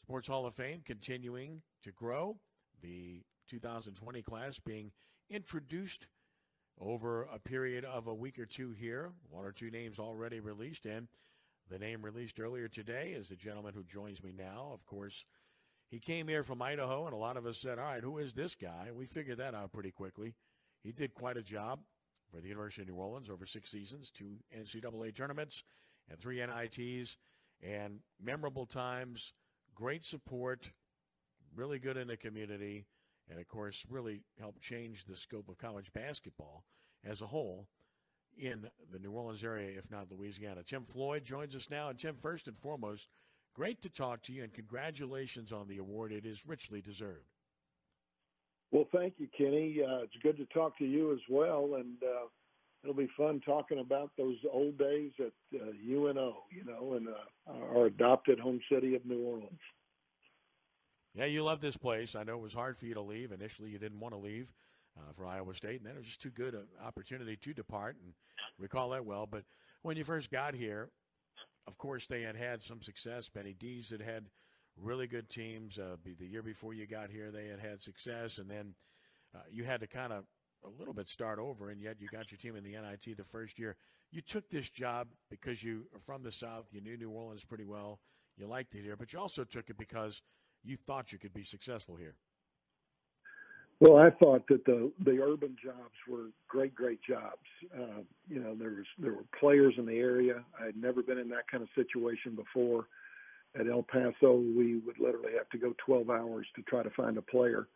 Sports Hall of Fame continuing to grow. The 2020 class being introduced over a period of a week or two here. One or two names already released, and the name released earlier today is the gentleman who joins me now. Of course, he came here from Idaho, and a lot of us said, all right, who is this guy? We figured that out pretty quickly. He did quite a job for the University of New Orleans over 6 seasons, 2 NCAA tournaments, and 3 NITs, and memorable times, great support, really good in the community, and, of course, really helped change the scope of college basketball as a whole in the New Orleans area, if not Louisiana. Tim Floyd joins us now. And, Tim, first and foremost, great to talk to you, and congratulations on the award. It is richly deserved. Well, thank you, Kenny. It's good to talk to you as well, and it'll be fun talking about those old days at UNO, and our adopted home city of New Orleans. Yeah, you love this place. I know it was hard for you to leave. Initially, you didn't want to leave for Iowa State, and then it was just too good an opportunity to depart, and recall that well. But when you first got here, of course, they had some success. Benny Dees had really good teams. The year before you got here, they had success, and then you had to kind of a little bit start over, and yet you got your team in the NIT the first year. You took this job because you are from the South. You knew New Orleans pretty well. You liked it here, but you also took it because you thought you could be successful here. Well, I thought that the urban jobs were great jobs. There were players in the area. I had never been in that kind of situation before. At El Paso, we would literally have to go 12 hours to try to find a player.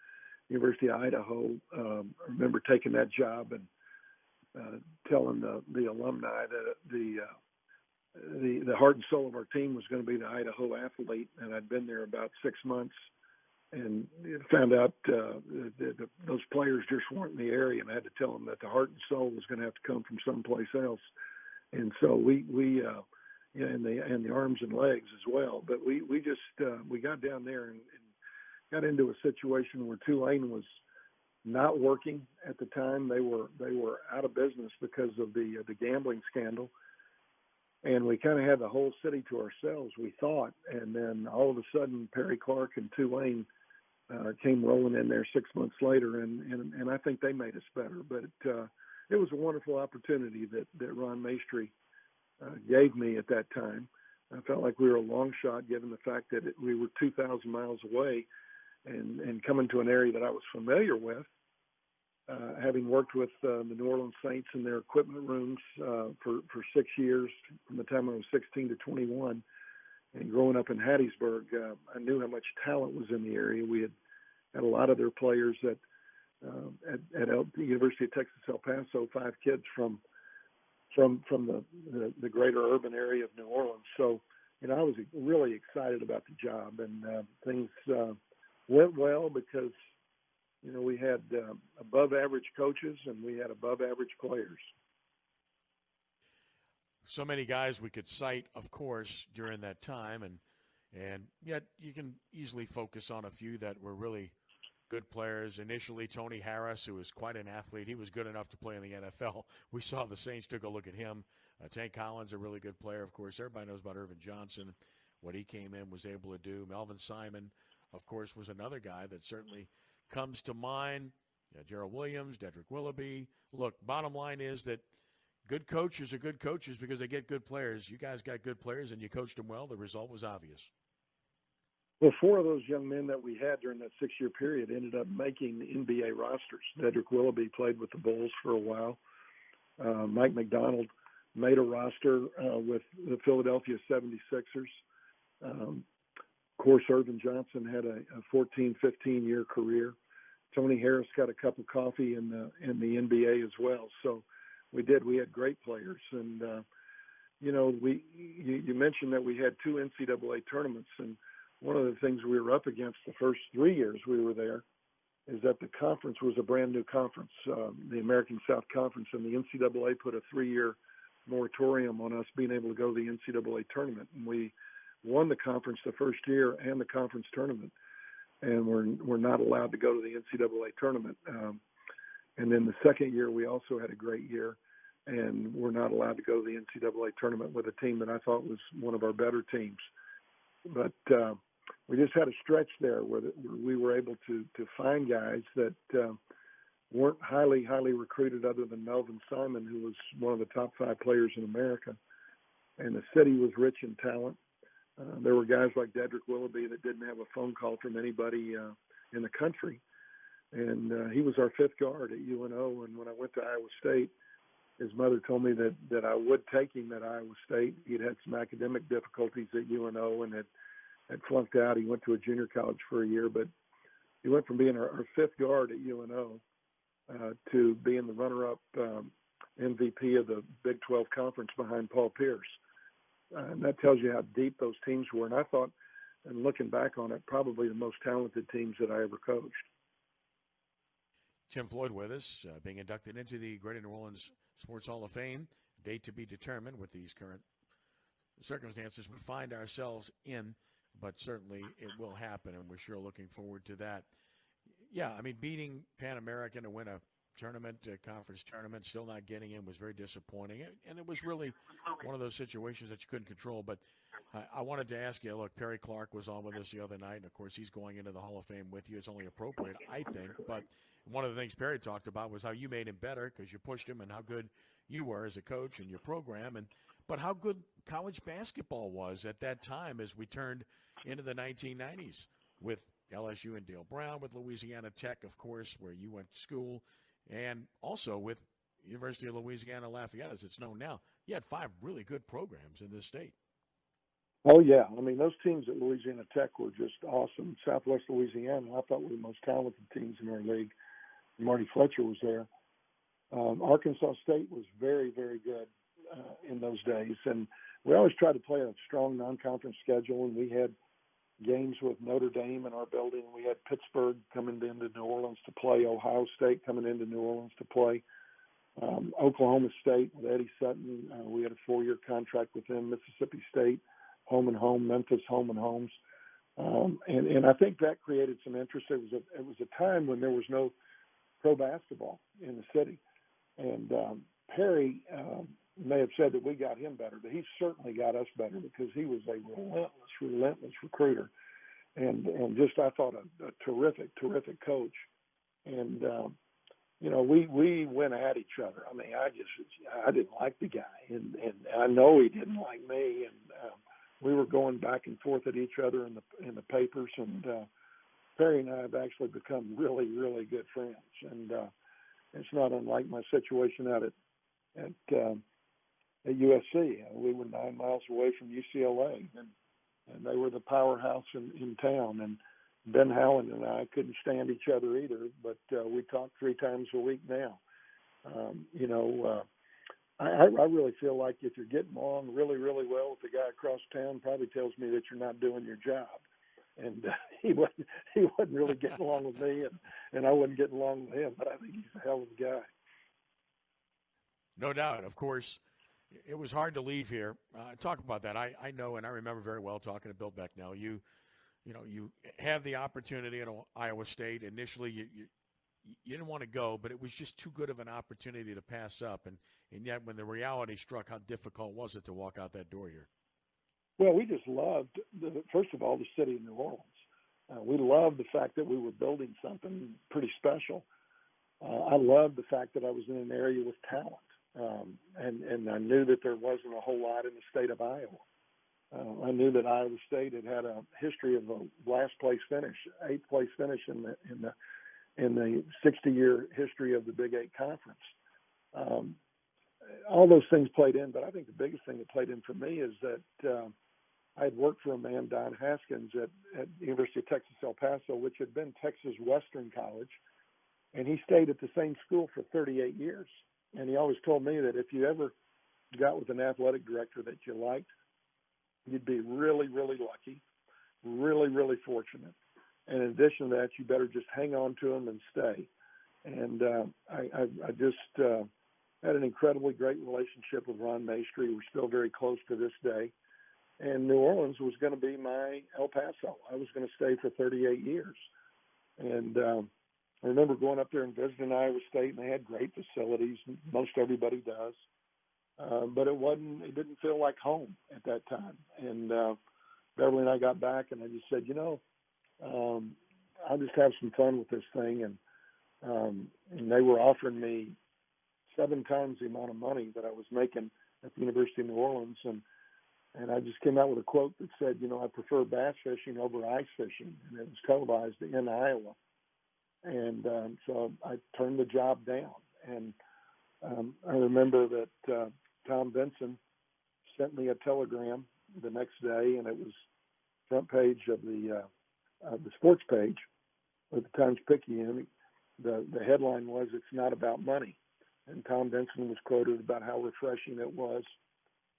University of Idaho, I remember taking that job and telling the alumni that the heart and soul of our team was going to be the Idaho athlete, and I'd been there about 6 months and found out that those players just weren't in the area, and I had to tell them that the heart and soul was going to have to come from someplace else. And so we and the arms and legs as well. But we got down there and got into a situation where Tulane was not working at the time. They were out of business because of the gambling scandal. And we kind of had the whole city to ourselves, we thought. And then all of a sudden, Perry Clark and Tulane came rolling in there 6 months later, and I think they made us better. But it was a wonderful opportunity that Ron Maestri gave me at that time. I felt like we were a long shot, given the fact that we were 2,000 miles away and coming to an area that I was familiar with. Having worked with the New Orleans Saints in their equipment rooms for 6 years, from the time I was 16 to 21, and growing up in Hattiesburg, I knew how much talent was in the area. We had a lot of their players at the University of Texas El Paso, 5 kids from the greater urban area of New Orleans. So, I was really excited about the job, and things went well because we had above average coaches and we had above average players. So many guys we could cite, of course, during that time, and yet you can easily focus on a few that were really good players. Initially, Tony Harris, who was quite an athlete, he was good enough to play in the NFL. We saw the Saints took a look at him. Tank Collins, a really good player, of course. Everybody knows about Irvin Johnson, what he came in, was able to do. Melvin Simon, of course, was another guy that certainly comes to mind. Gerald Williams, Dedrick Willoughby. Look, bottom line is that good coaches are good coaches because they get good players. You guys got good players, and you coached them well. The result was obvious. Well, 4 of those young men that we had during that 6-year period ended up making NBA rosters. Dedrick Willoughby played with the Bulls for a while. Mike McDonald made a roster with the Philadelphia 76ers. Of course, Irvin Johnson had a 14, 15-year career. Tony Harris got a cup of coffee in the NBA as well. So we had great players. And, you mentioned that we had 2 NCAA tournaments, and one of the things we were up against the first 3 years we were there is that the conference was a brand new conference, the American South Conference, and the NCAA put a 3-year moratorium on us being able to go to the NCAA tournament. And we won the conference the first year and the conference tournament, and we're not allowed to go to the NCAA tournament. And then the second year, we also had a great year, and we're not allowed to go to the NCAA tournament with a team that I thought was one of our better teams. But we just had a stretch there where we were able to find guys that weren't highly recruited, other than Melvin Simon, who was one of the top 5 players in America. And the city was rich in talent. There were guys like Dedrick Willoughby that didn't have a phone call from anybody in the country. And he was our 5th guard at UNO. And when I went to Iowa State, his mother told me that I would take him at Iowa State. He'd had some academic difficulties at UNO and had flunked out. He went to a junior college for a year, but he went from being our 5th guard at UNO to being the runner-up MVP of the Big 12 Conference behind Paul Pierce. And that tells you how deep those teams were. And I thought, and looking back on it, probably the most talented teams that I ever coached. Tim Floyd with us, being inducted into the Greater New Orleans Sports Hall of Fame. Date to be determined with these current circumstances we find ourselves in, but certainly it will happen, and we're sure looking forward to that. Yeah, I mean, beating Pan American to win a conference tournament, still not getting in, was very disappointing. And it was really one of those situations that you couldn't control. But I wanted to ask you, look, Perry Clark was on with us the other night, and, of course, he's going into the Hall of Fame with you. It's only appropriate, I think. But one of the things Perry talked about was how you made him better because you pushed him and how good you were as a coach and your program, but how good college basketball was at that time as we turned into the 1990s with LSU and Dale Brown, with Louisiana Tech, of course, where you went to school, and also with University of Louisiana Lafayette, as it's known now. You had 5 really good programs in this state. Oh, yeah. I mean, those teams at Louisiana Tech were just awesome. Southwest Louisiana, I thought, were the most talented teams in our league. Marty Fletcher was there. Arkansas State was very, very good in those days. And we always tried to play a strong non-conference schedule, and we had games with Notre Dame in our building. We had Pittsburgh coming into New Orleans to play, Ohio State coming into New Orleans to play, Oklahoma State with Eddie Sutton. We had a 4-year contract with them, Mississippi State, home and home, Memphis, home and homes. And I think that created some interest. It was a time when there was no pro basketball in the city. And Perry may have said that we got him better, but he certainly got us better because he was a relentless recruiter, and just, I thought, a terrific coach. And we went at each other. I mean, I didn't like the guy, and I know he didn't like me, and we were going back and forth at each other in the papers. And Perry and I have actually become really, really good friends, and it's not unlike my situation out at USC. We were 9 miles away from UCLA, and they were the powerhouse in town. And Ben Howland and I couldn't stand each other either, but we talk 3 times a week now. I really feel like if you're getting along really, really well with the guy across town, probably tells me that you're not doing your job. And he wasn't really getting along with me, and I wasn't getting along with him. But I think he's a hell of a guy. No doubt. Of course, it was hard to leave here. Talk about that. I know, and I remember very well talking to Bill Becknell. You had the opportunity at Iowa State. Initially, you didn't want to go, but it was just too good of an opportunity to pass up. And yet, when the reality struck, how difficult was it to walk out that door here? Well, we just loved, first of all, the city of New Orleans. We loved the fact that we were building something pretty special. I loved the fact that I was in an area with talent, and I knew that there wasn't a whole lot in the state of Iowa. I knew that Iowa State had a history of a last place finish, 8th place finish in the 60-year history of the Big 8 Conference. All those things played in, but I think the biggest thing that played in for me is that I had worked for a man, Don Haskins, at the University of Texas El Paso, which had been Texas Western College, and he stayed at the same school for 38 years. And he always told me that if you ever got with an athletic director that you liked, you'd be really, really lucky, really, really fortunate. And in addition to that, you better just hang on to him and stay. And I just had an incredibly great relationship with Ron Maestri. We're still very close to this day. And New Orleans was going to be my El Paso. I was going to stay for 38 years. And I remember going up there and visiting Iowa State, and they had great facilities. Most everybody does. But it didn't feel like home at that time. And Beverly and I got back, and I just said, I'll just have some fun with this thing. And they were offering me 7 times the amount of money that I was making at the University of New Orleans. And I just came out with a quote that said, I prefer bass fishing over ice fishing. And it was televised in Iowa. And so I turned the job down. And I remember that Tom Benson sent me a telegram the next day, and it was front page of the sports page of the Times-Picayune. The headline was, "It's not about money." And Tom Benson was quoted about how refreshing it was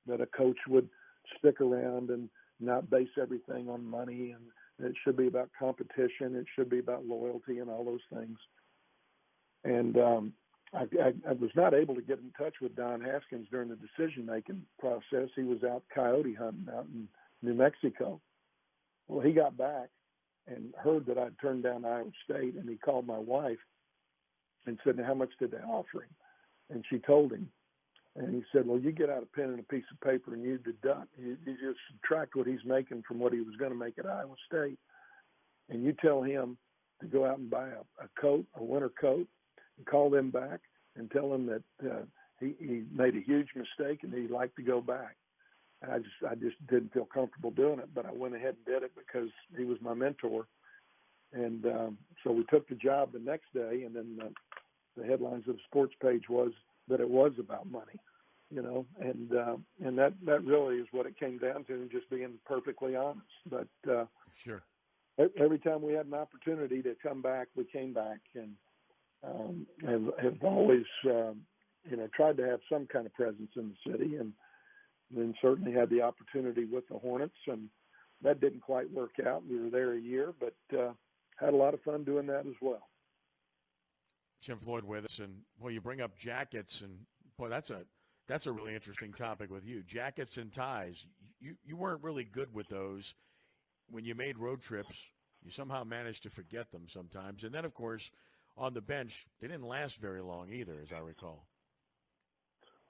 that a coach would stick around and not base everything on money, and it should be about competition, it should be about loyalty and all those things. And I was not able to get in touch with Don Haskins during the decision-making process. He was out coyote hunting out in New Mexico. Well, he got back and heard that I'd turned down Iowa State, and he called my wife and said, "Now, how much did they offer him?" And she told him. And he said, "Well, you get out a pen and a piece of paper and you deduct. You just subtract what he's making from what he was going to make at Iowa State. And you tell him to go out and buy a coat, a winter coat, and call them back and tell them that he made a huge mistake and he'd like to go back." And I just didn't feel comfortable doing it, but I went ahead and did it because he was my mentor. And so we took the job the next day, and then the headlines of the sports page was that it was about money, and that really is what it came down to, and just being perfectly honest. But sure, every time we had an opportunity to come back, we came back, and have always tried to have some kind of presence in the city, and then certainly had the opportunity with the Hornets, and that didn't quite work out. We were there a year, but had a lot of fun doing that as well. Jim Floyd with us, and you bring up jackets, and that's a really interesting topic with you. Jackets and ties. You weren't really good with those when you made road trips. You somehow managed to forget them sometimes, and then of course on the bench they didn't last very long either, as I recall.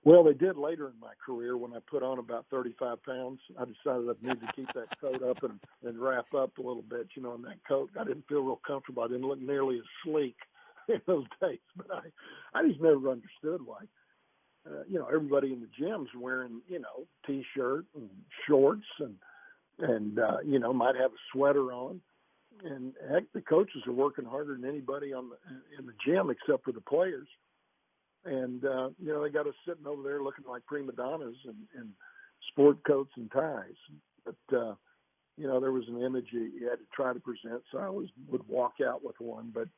Well, they did later in my career when I put on about 35 pounds. I decided I needed to keep that coat up and wrap up a little bit, in that coat. I didn't feel real comfortable. I didn't look nearly as sleek in those days, but I just never understood why. Everybody in the gym's wearing, T-shirt and shorts and might have a sweater on. And heck, the coaches are working harder than anybody in the gym except for the players. And, they got us sitting over there looking like prima donnas in sport coats and ties. But, there was an image you had to try to present, so I always would walk out with one. But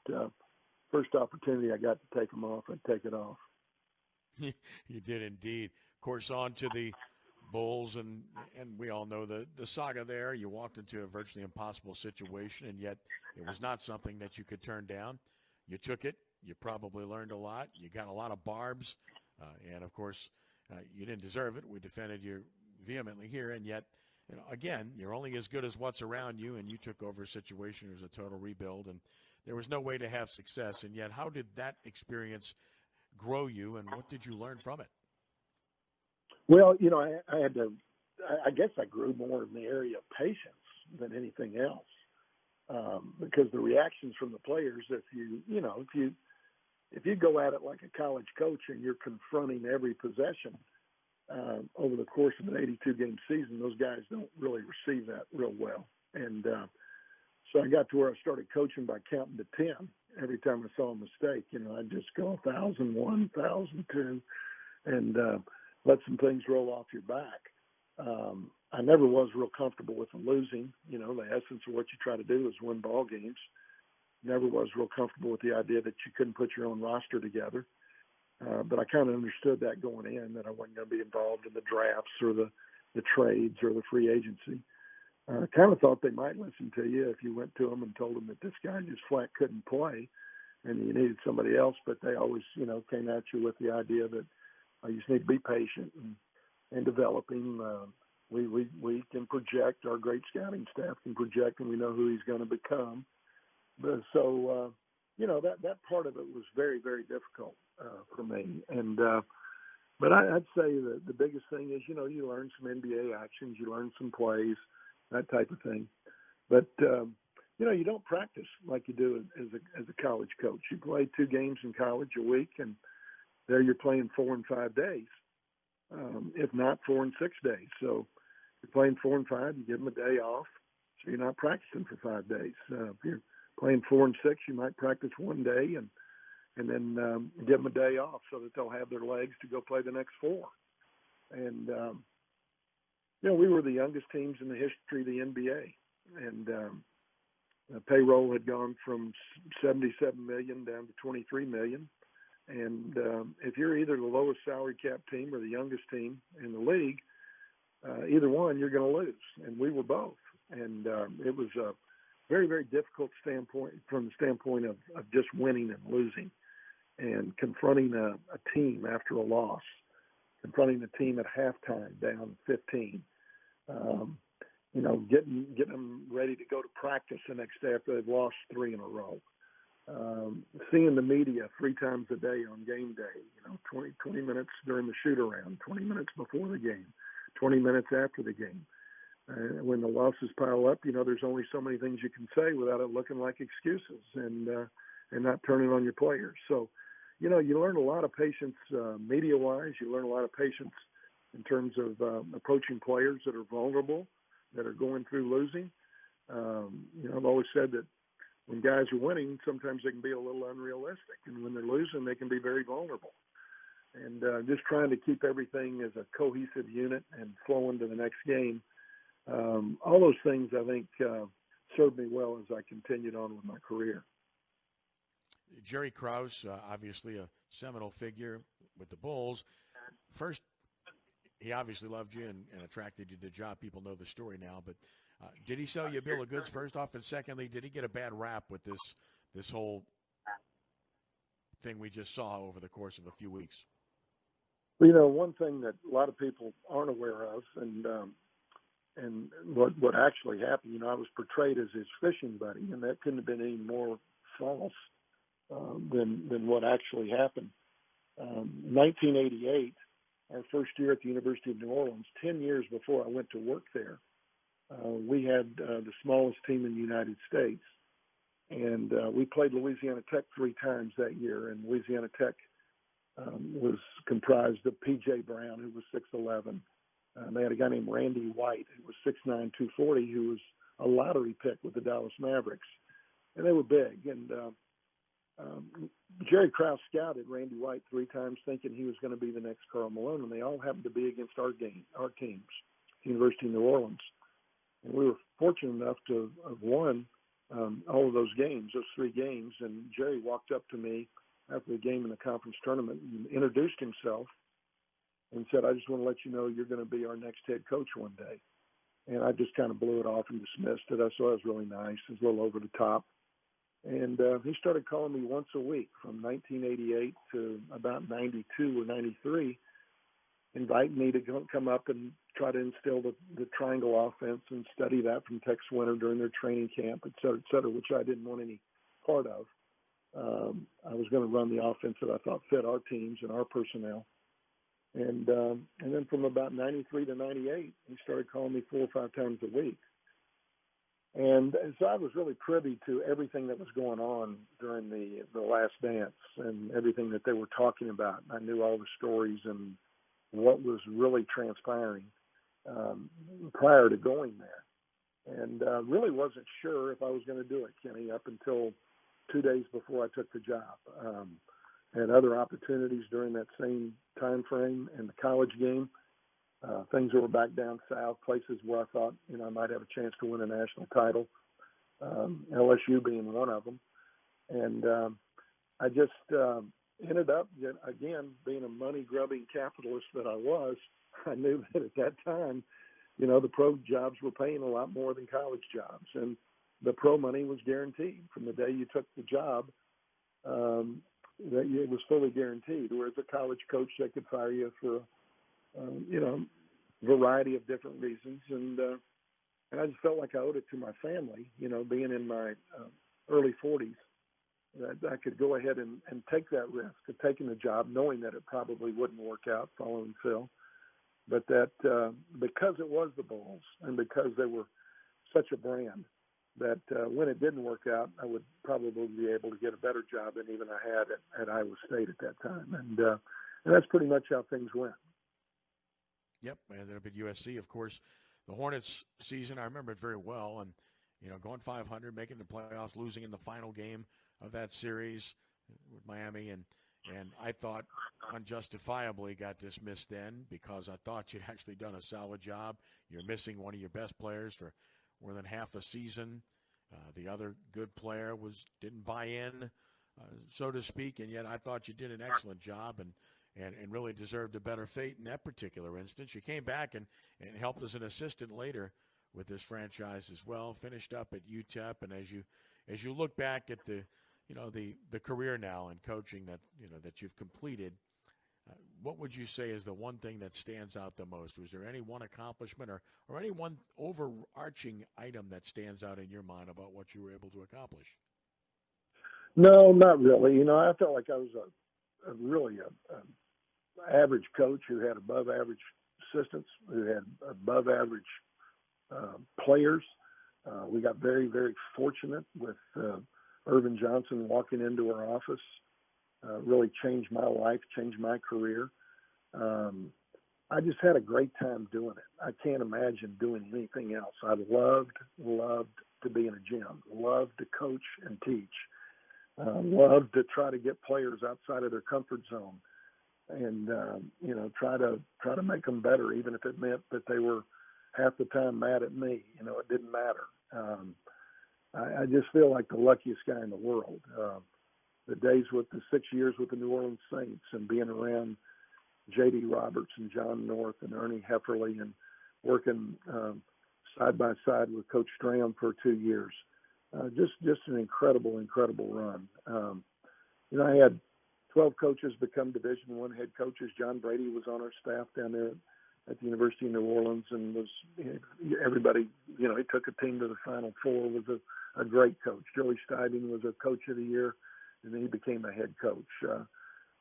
first opportunity I got to take them off, I'd take it off. You did indeed. Of course, on to the Bulls, and we all know the saga there. You walked into a virtually impossible situation, and yet it was not something that you could turn down. You took it. You probably learned a lot. You got a lot of barbs, and of course, you didn't deserve it. We defended you vehemently here, and yet, again, you're only as good as what's around you, and you took over a situation. It was a total rebuild, and there was no way to have success. And yet, how did that experience grow you, and what did you learn from it? Well, I had to. I guess I grew more in the area of patience than anything else, because the reactions from the players, if you go at it like a college coach and you're confronting every possession over the course of an 82-game season, those guys don't really receive that real well. And so I got to where I started coaching by counting to 10 every time I saw a mistake. I'd just go 1,001, 1,002, and let some things roll off your back. I never was real comfortable with them losing. The essence of what you try to do is win ball games. Never was real comfortable with the idea that you couldn't put your own roster together. But I kind of understood that going in, that I wasn't going to be involved in the drafts or the trades or the free agency. I kind of thought they might listen to you if you went to them and told them that this guy just flat couldn't play and you needed somebody else. But they always, came at you with the idea that you just need to be patient and developing. We can project. Our great scouting staff can project, and we know who he's going to become. But so, that part of it was very, very difficult for me. And but I'd say that the biggest thing is, you learn some NBA actions, you learn some plays, that type of thing. But you don't practice like you do as a college coach. You play 2 games in college a week, and there you're playing 4 and 5 days, if not 4 and 6 days. So you're playing 4 and 5, you give them a day off, so you're not practicing for 5 days. If you're playing 4 and 6, you might practice 1 day and then give them a day off so that they'll have their legs to go play the next 4. And we were the youngest teams in the history of the NBA, and the payroll had gone from $77 million down to $23 million. And if you're either the lowest salary cap team or the youngest team in the league, either one, you're going to lose. And we were both. And it was a very, very difficult standpoint from the standpoint of just winning and losing and confronting a team after a loss, confronting the team at halftime down 15. Getting them ready to go to practice the next day after they've lost 3 in a row. Seeing the media 3 times a day on game day, 20 minutes during the shoot around, 20 minutes before the game, 20 minutes after the game. When the losses pile up, there's only so many things you can say without it looking like excuses and not turning on your players. So, you learn a lot of patience media-wise. You learn a lot of patience in terms of approaching players that are vulnerable, that are going through losing. I've always said that when guys are winning, sometimes they can be a little unrealistic, and when they're losing, they can be very vulnerable. And just trying to keep everything as a cohesive unit and flow into the next game, all those things I think served me well as I continued on with my career. Jerry Krause, obviously a seminal figure with the Bulls. First, he obviously loved you and attracted you to the job. People know the story now, but did he sell you a bill of goods first off? And secondly, did he get a bad rap with this whole thing we just saw over the course of a few weeks? Well, one thing that a lot of people aren't aware of, and what actually happened, I was portrayed as his fishing buddy, and that couldn't have been any more false than what actually happened. 1988, our first year at the University of New Orleans, 10 years before I went to work there, we had the smallest team in the United States. And we played Louisiana Tech 3 times that year, and Louisiana Tech was comprised of P.J. Brown, who was 6'11". They had a guy named Randy White, who was 6'9", 240, who was a lottery pick with the Dallas Mavericks. And they were big. And Jerry Krause scouted Randy White 3 times thinking he was going to be the next Karl Malone, and they all happened to be against our teams, University of New Orleans. And we were fortunate enough to have won all of those games, those 3 games. And Jerry walked up to me after the game in the conference tournament and introduced himself and said, "I just want to let you know you're going to be our next head coach one day." And I just kind of blew it off and dismissed it. I thought it was really nice. It was a little over the top. And he started calling me once a week from 1988 to about 92 or 93, inviting me to come up and try to instill the triangle offense and study that from Tex Winter during their training camp, et cetera, which I didn't want any part of. I was going to run the offense that I thought fit our teams and our personnel. And then from about 93 to 98, he started calling me 4 or 5 times a week. And so I was really privy to everything that was going on during the Last Dance and everything that they were talking about. I knew all the stories and what was really transpiring prior to going there. And really wasn't sure if I was going to do it, Kenny, up until 2 days before I took the job. Had other opportunities during that same time frame in the college game. Things that were back down south, places where I thought, I might have a chance to win a national title, LSU being one of them. And I just ended up, again, being a money-grubbing capitalist that I was. I knew that at that time, the pro jobs were paying a lot more than college jobs. And the pro money was guaranteed. From the day you took the job, that it was fully guaranteed. Whereas a college coach, they could fire you for variety of different reasons. And I just felt like I owed it to my family, being in my early 40s, that I could go ahead and take that risk of taking the job, knowing that it probably wouldn't work out following Phil. But that because it was the Bulls and because they were such a brand that when it didn't work out, I would probably be able to get a better job than even I had at Iowa State at that time. And that's pretty much how things went. Yep, and then up at USC, of course, the Hornets season, I remember it very well. And, going 500, making the playoffs, losing in the final game of that series with Miami. And I thought unjustifiably got dismissed then because I thought you'd actually done a solid job. You're missing one of your best players for more than half a season. The other good player didn't buy in, so to speak, and yet I thought you did an excellent job and really deserved a better fate in that particular instance. You came back and helped as an assistant later with this franchise as well. Finished up at UTEP, and as you look back at the career now in coaching that you've completed, what would you say is the one thing that stands out the most? Was there any one accomplishment or any one overarching item that stands out in your mind about what you were able to accomplish? No, not really. I felt like I was a really average coach who had above average assistants, who had above average players. We got very, very fortunate with Irvin Johnson walking into our office. Really changed my life, changed my career. I just had a great time doing it. I can't imagine doing anything else. I loved to be in a gym, loved to coach and teach, loved to try to get players outside of their comfort zone and, try to make them better, even if it meant that they were half the time mad at me. It didn't matter. I just feel like the luckiest guy in the world. The days with the 6 years with the New Orleans Saints and being around J.D. Roberts and John North and Ernie Hefferly and working side by side with Coach Stram for 2 years. Just an incredible run. I had 12 coaches become Division I head coaches. John Brady was on our staff down there at the University of New Orleans and was everybody, he took a team to the Final Four, was a great coach. Joey Steibing was a coach of the year, and then he became a head coach.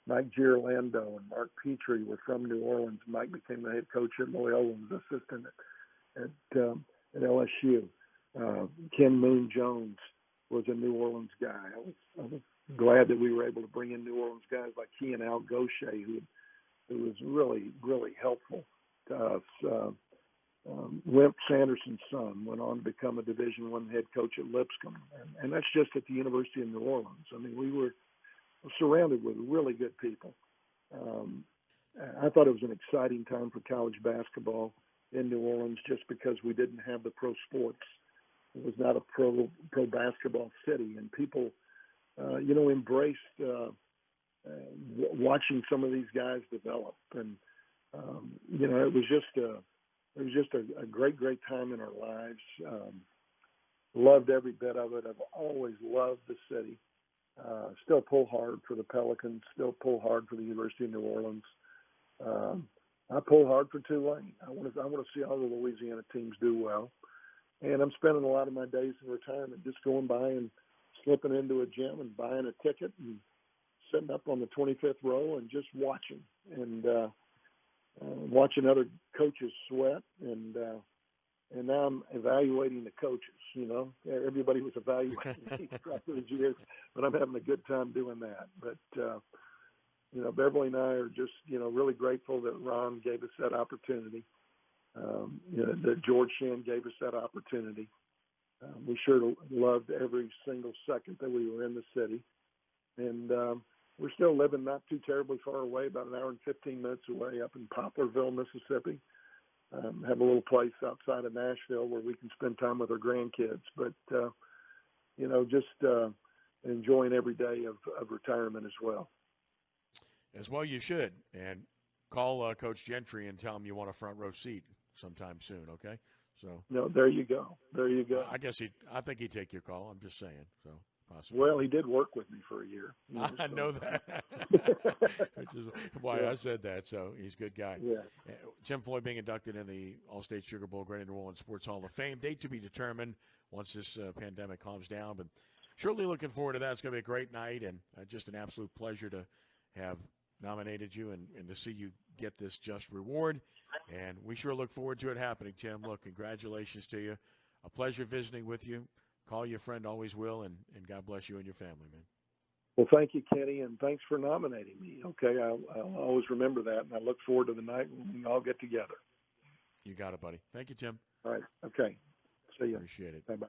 Mike Girolando and Mark Petrie were from New Orleans. Mike became the head coach at Loyola and was assistant at LSU. Ken Moon Jones was a New Orleans guy. I was glad that we were able to bring in New Orleans guys like he and Al Gaucher, who was really, really helpful to us. Wimp Sanderson's son went on to become a Division I head coach at Lipscomb, and that's just at the University of New Orleans. I mean, we were surrounded with really good people. I thought it was an exciting time for college basketball in New Orleans just because we didn't have the pro sports. It was not a pro basketball city, and people, embraced watching some of these guys develop. And it was just a great time in our lives. Loved every bit of it. I've always loved the city. Still pull hard for the Pelicans. Still pull hard for the University of New Orleans. I pull hard for Tulane. I want to see all the Louisiana teams do well. And I'm spending a lot of my days in retirement just going by and slipping into a gym and buying a ticket and sitting up on the 25th row and just watching and watching other coaches sweat. And now I'm evaluating the coaches. Everybody was evaluating me throughout those years, but I'm having a good time doing that. But, Beverly and I are just, really grateful that Ron gave us that opportunity. That George Shinn gave us that opportunity. We sure loved every single second that we were in the city. And we're still living not too terribly far away, about an hour and 15 minutes away up in Poplarville, Mississippi. Have a little place outside of Nashville where we can spend time with our grandkids. But, just enjoying every day of retirement as well. As well you should. And call Coach Gentry and tell him you want a front row seat sometime soon, okay? So there you go. I think he'd take your call. I'm just saying. So possibly. Well, he did work with me for a year. I know that. Which is why I said that. So he's a good guy. Yeah. Tim Floyd being inducted in the Allstate Sugar Bowl Greater New Orleans Sports Hall of Fame. Date to be determined once this pandemic calms down. But surely looking forward to that. It's going to be a great night and just an absolute pleasure to have nominated you and to see you get this just reward. And we sure look forward to it happening, Tim. Look, congratulations to you a pleasure visiting with you. Call your friend, always will, and God bless you and your family, man. Well, thank you, Kenny, and thanks for nominating me. Okay, I'll always remember that, and I look forward to the night when we all get together. You got it, buddy. Thank you, Tim. All right. Okay. See you. Appreciate it. Bye-bye.